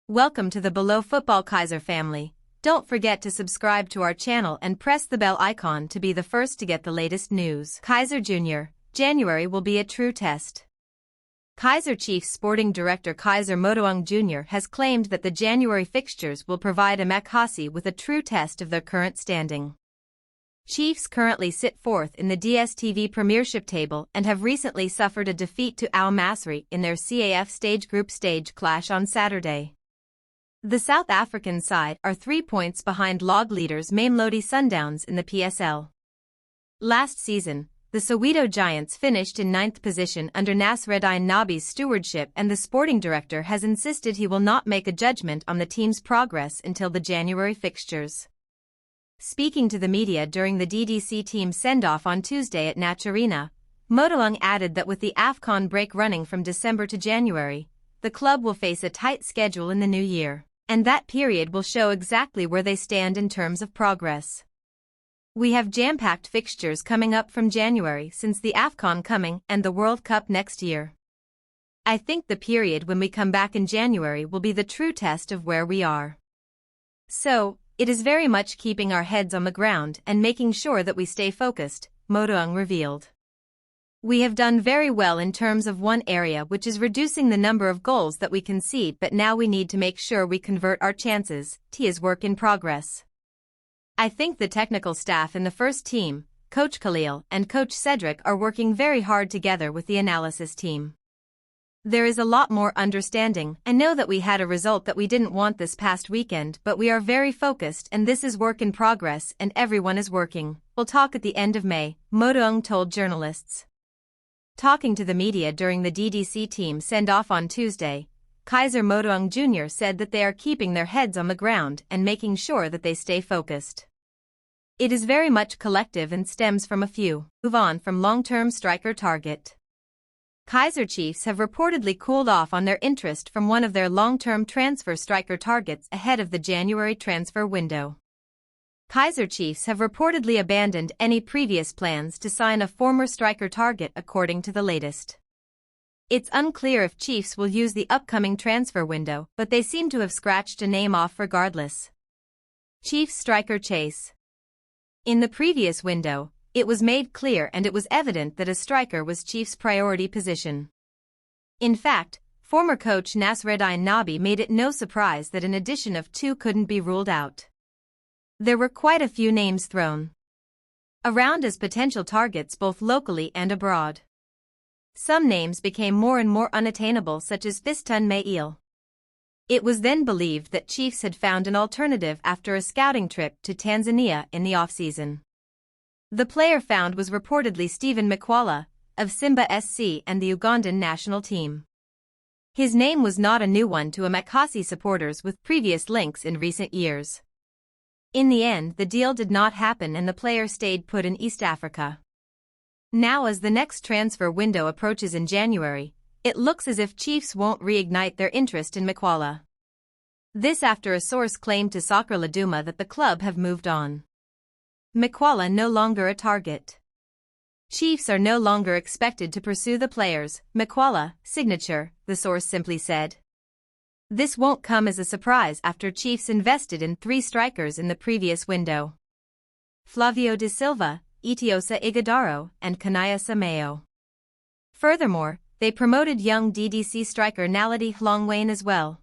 Welcome to the Below Football Kaizer family. Don't forget to subscribe to our channel and press the bell icon to be the first to get the latest news. Kaizer Jr. January will be a true test. Kaizer Chiefs sporting director Kaizer Motaung Jr. has claimed that the January fixtures will provide Amakasi with a true test of their current standing. Chiefs currently sit fourth in the dstv premiership table and have recently suffered a defeat to Al Masry in their CAF stage group stage clash on Saturday. The South African side are 3 points behind log leaders Mamelodi Sundowns in the PSL. Last season, the Soweto Giants finished in 9th position under Nasreddine Nabi's stewardship, and the sporting director has insisted he will not make a judgment on the team's progress until the January fixtures. Speaking to the media during the DDC team send-off on Tuesday at Naturena, Motaung added that with the AFCON break running from December to January, the club will face a tight schedule in the new year, and that period will show exactly where they stand in terms of progress. We have jam-packed fixtures coming up from January since the AFCON coming and the World Cup next year. I think the period when we come back in January will be the true test of where we are. So, it is very much keeping our heads on the ground and making sure that we stay focused, Motaung revealed. We have done very well in terms of one area, which is reducing the number of goals that we concede, but now we need to make sure we convert our chances. T is work in progress. I think the technical staff in the first team, Coach Khalil and Coach Cedric, are working very hard together with the analysis team. There is a lot more understanding. I know that we had a result that we didn't want this past weekend, but we are very focused and this is work in progress and everyone is working. We'll talk at the end of May, Motaung told journalists. Talking to the media during the DDC team send-off on Tuesday, Kaizer Motaung Jr. said that they are keeping their heads on the ground and making sure that they stay focused. It is very much collective and stems from a few. Move on from long-term striker target. Kaizer Chiefs have reportedly cooled off on their interest from one of their long-term transfer striker targets ahead of the January transfer window. Kaizer Chiefs have reportedly abandoned any previous plans to sign a former striker target, according to the latest. It's unclear if Chiefs will use the upcoming transfer window, but they seem to have scratched a name off regardless. Chiefs striker chase. In the previous window, it was made clear and it was evident that a striker was Chiefs' priority position. In fact, former coach Nasreddine Nabi made it no surprise that an addition of two couldn't be ruled out. There were quite a few names thrown around as potential targets both locally and abroad. Some names became more and more unattainable, such as Fiston Miguel. It was then believed that Chiefs had found an alternative after a scouting trip to Tanzania in the off-season. The player found was reportedly Stephen Makwala, of Simba SC and the Ugandan national team. His name was not a new one to Amakasi supporters with previous links in recent years. In the end, the deal did not happen and the player stayed put in East Africa. Now, as the next transfer window approaches in January, it looks as if Chiefs won't reignite their interest in Makwala. This after a source claimed to Soccer Laduma that the club have moved on. Makwala no longer a target. Chiefs are no longer expected to pursue the player's Makwala signature, the source simply said. This won't come as a surprise after Chiefs invested in 3 strikers in the previous window: Flavio de Silva, Itiosa Ighodaro, and Kanaya Samayo. Furthermore, they promoted young DDC striker Naledi Hlongwane as well.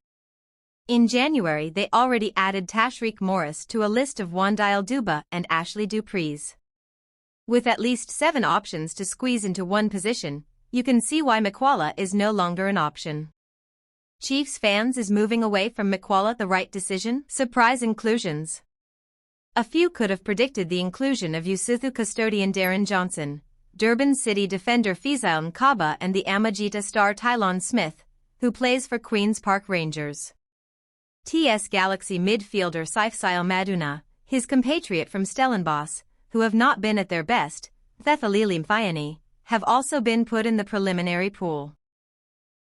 In January, they already added Tashreeq Morris to a list of Wandile Duba and Ashley Dupreez. With at least 7 options to squeeze into one position, you can see why Makwala is no longer an option. Chiefs fans, is moving away from Makwala the right decision? Surprise inclusions. A few could have predicted the inclusion of Lesotho custodian Darren Johnson, Durban City defender Fizail Nkaba, and the Amajita star Tylon Smith, who plays for Queen's Park Rangers. TS Galaxy midfielder Saifsail Maduna, his compatriot from Stellenbosch, who have not been at their best, Thethalili Mfayani, have also been put in the preliminary pool.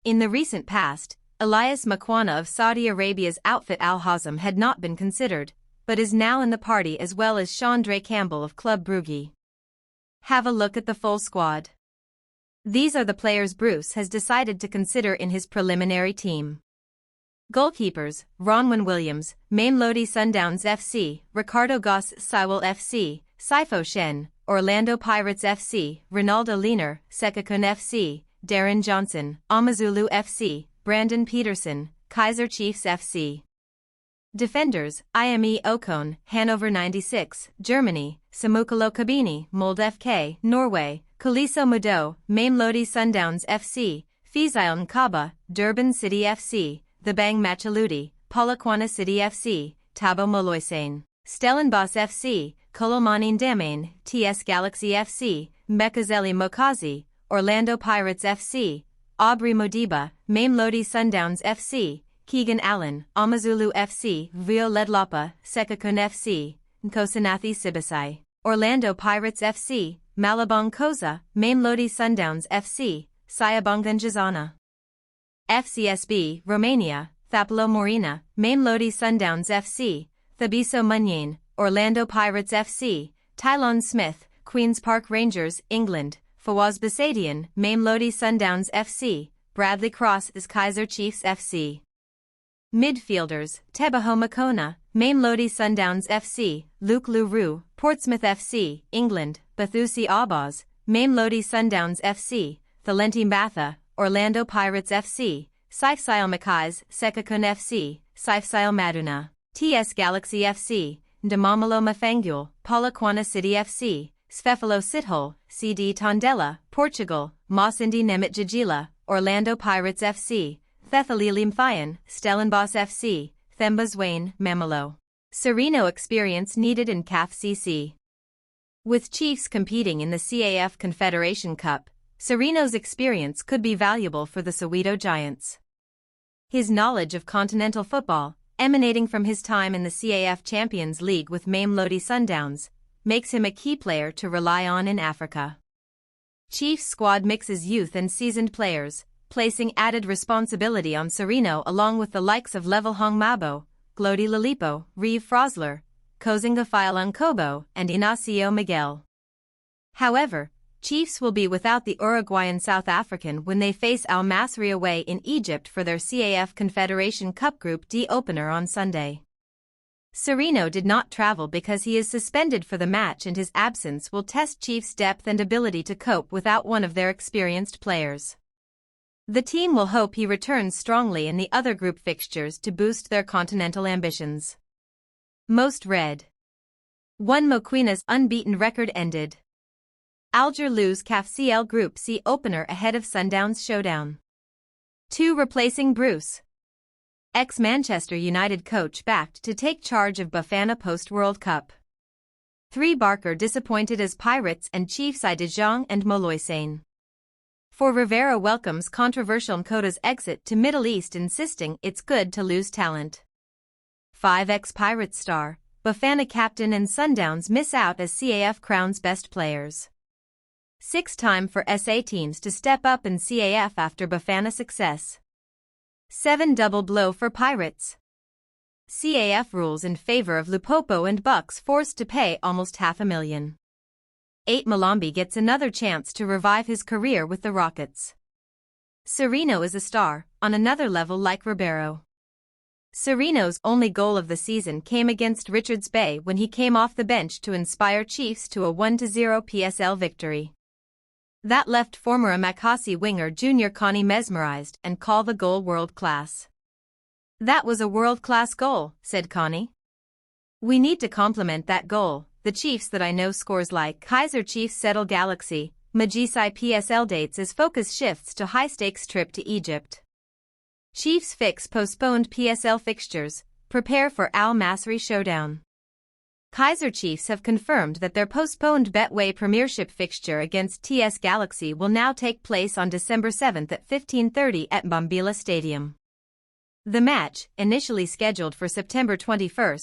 In the recent past, Elias Makwana of Saudi Arabia's outfit Al Hazm had not been considered, but is now in the party, as well as Chandre Campbell of Club Brugge. Have a look at the full squad. These are the players Bruce has decided to consider in his preliminary team. Goalkeepers: Ronwen Williams, Mamelodi Sundowns FC, Ricardo Goss Sywell FC, Saifo Shen, Orlando Pirates FC, Ronaldo Leaner, Sekakun FC, Darren Johnson, Amazulu FC, Brandon Peterson, Kaizer Chiefs FC. Defenders: Ime Okon, Hanover 96, Germany, Samukalo Kabini, Molde FK, Norway, Kaliso Mudo, Mamelodi Sundowns FC, Fizion Kaba, Durban City FC, The Bang Machaludi, Polokwane City FC, Tabo Moloisane, Stellenbosch FC, Kolomanin Damain, TS Galaxy FC, Mekazeli Mokazi, Orlando Pirates FC, Aubrey Modiba, Mamelodi Sundowns FC, Keegan Allen, Amazulu FC, Vio Ledlapa, Sekakun FC, Nkosanathi Sibisai, Orlando Pirates FC, Malabang Koza, Mamelodi Sundowns FC, Sayabangan Jazana. FCSB, Romania, Thapelo Morina, Mamelodi Sundowns FC, Thabiso Munyan, Orlando Pirates FC, Tylon Smith, Queen's Park Rangers, England, Fawaz Basadian, Mamelodi Sundowns FC, Bradley Cross is Kaizer Chiefs FC. Midfielders: Tebaho Makona, Mamelodi Sundowns FC, Luke Luru, Portsmouth FC, England, Bathusi Abaz, Mamelodi Sundowns FC, Thalenti Mbatha, Orlando Pirates FC, Saifsail Makais, Sekakun FC, Saifsail Maduna, TS Galaxy FC, Ndamamalo Mafangul, Polokwane City FC, Sfefalo Sithole, CD Tondela, Portugal, Masindi Nemit Jajila, Orlando Pirates FC, Thethalilim Fayan, Stellenbosch FC, Thembas Wayne, Memelo. Sereno experience needed in CAF CC. With Chiefs competing in the CAF Confederation Cup, Sereno's experience could be valuable for the Soweto Giants. His knowledge of continental football, emanating from his time in the CAF Champions League with Mamelodi Sundowns, makes him a key player to rely on in Africa. Chiefs squad mixes youth and seasoned players, placing added responsibility on Sereno along with the likes of Levelhong Mabo, Glody Lalipo, Reeve Frosler, Kozinga Nkobo, and Inacio Miguel. However, Chiefs will be without the Uruguayan South African when they face Al Masry away in Egypt for their CAF Confederation Cup Group D opener on Sunday. Sereno did not travel because he is suspended for the match, and his absence will test Chiefs' depth and ability to cope without one of their experienced players. The team will hope he returns strongly in the other group fixtures to boost their continental ambitions. Most read. 1. Mokwina's unbeaten record ended. Alger lose CAF CL Group C opener ahead of Sundowns showdown. 2. Replacing Bruce. Ex-Manchester United coach backed to take charge of Bafana post-World Cup. 3. Barker disappointed as Pirates and Chiefs I De Jong and Moloisane. 4. Rivera welcomes controversial Nkoda's exit to Middle East, insisting it's good to lose talent. 5. Ex-Pirates star, Bafana captain and Sundowns miss out as CAF crowns best players. 6. Time for SA teams to step up in CAF after Bafana success. 7. Double blow for Pirates. CAF rules in favor of Lupopo and Bucks forced to pay almost $500,000. 8. Malambi gets another chance to revive his career with the Rockets. Sereno is a star, on another level like Ribeiro. Sereno's only goal of the season came against Richards Bay when he came off the bench to inspire Chiefs to a 1-0 PSL victory. That left former Amakasi winger Junior Connie mesmerized and called the goal world-class. "That was a world-class goal," said Connie. "We need to compliment that goal. The Chiefs that I know scores like." Kaizer Chiefs settle Galaxy, Majisai PSL dates as focus shifts to high-stakes trip to Egypt. Chiefs fix postponed PSL fixtures, prepare for Al Masry showdown. Kaizer Chiefs have confirmed that their postponed Betway Premiership fixture against TS Galaxy will now take place on December 7 at 15:30 at Mbambila Stadium. The match, initially scheduled for September 21,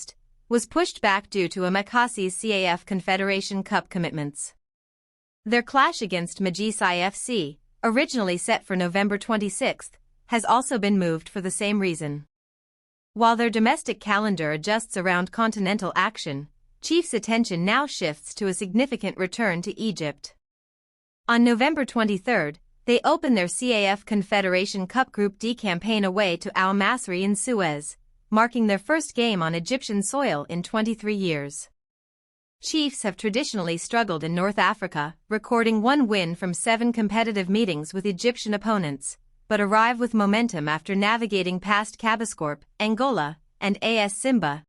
was pushed back due to Amakasi's CAF Confederation Cup commitments. Their clash against Majisai FC, originally set for November 26, has also been moved for the same reason. While their domestic calendar adjusts around continental action, Chiefs' attention now shifts to a significant return to Egypt. On November 23, They open their CAF Confederation Cup Group D campaign away to Al Masry in Suez, marking their first game on Egyptian soil in 23 years. Chiefs have traditionally struggled in North Africa, recording 1 win from 7 competitive meetings with Egyptian opponents, but arrive with momentum after navigating past Cabascorp, Angola, and AS Simba,